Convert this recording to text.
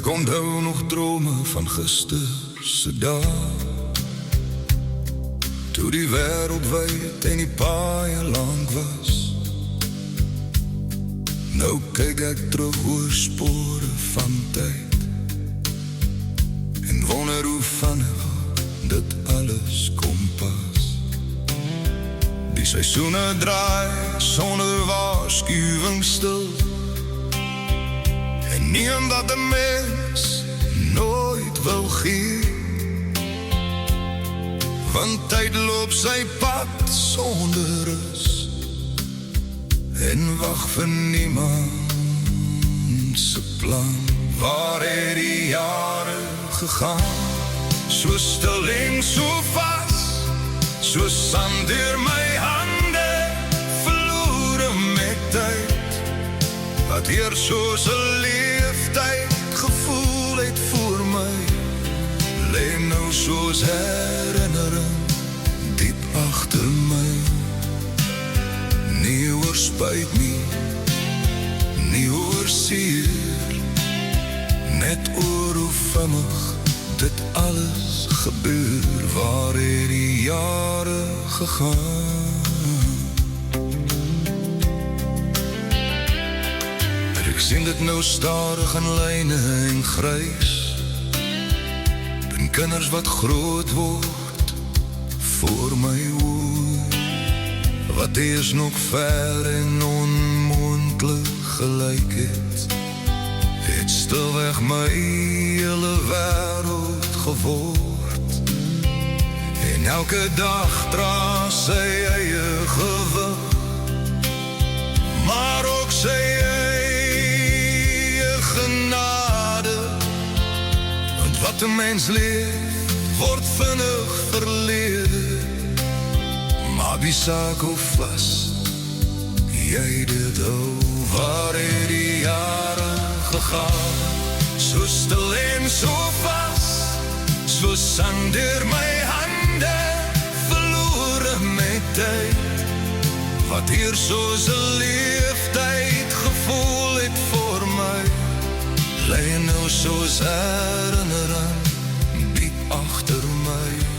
Ek onthou nog drome van gisterse dag, toe die wêreld wyd en die paaie lank was. Nou kyk ek terug oor spore van tyd en wonder hoe vinnig dit alles kom pas. Die seisoene draai sonder waarskuwing stil, en nie omdat 'n mens nooit wil gee, want tyd loop sy pad sonder rus en wag vir niemand se plan. Waar het die jare gegaan? So stil en so vas, so sand deur my hande, verlore met tyd, wat eers soos 'n leeftyd gevoel het voor my, lê nou soos herinnering diep agter my. Nie oor spyt nie, nie oor seer, net oor hoe vinnig dit alles gebeur. Waar het die jare gegaan? Ek sien dit nou stadig in lyne en grys, en kinders wat groot word voor my oë, wat eers nog ver en onmoontlik gelyk het, het stilweg my hele wêreld geword. En elke dag dra sy eie gewig, maar ook sy eie genade, want wat 'n mens leef, word vinnig verlede. Maar wie saak hoe vas jy dit hou? Waar het die jare gegaan? So stil en so vas, so sand deur my hande, verlore met tyd, wat eers soos 'n leeftyd gevoel het voor my, lê nou soos herinnering diep agter my.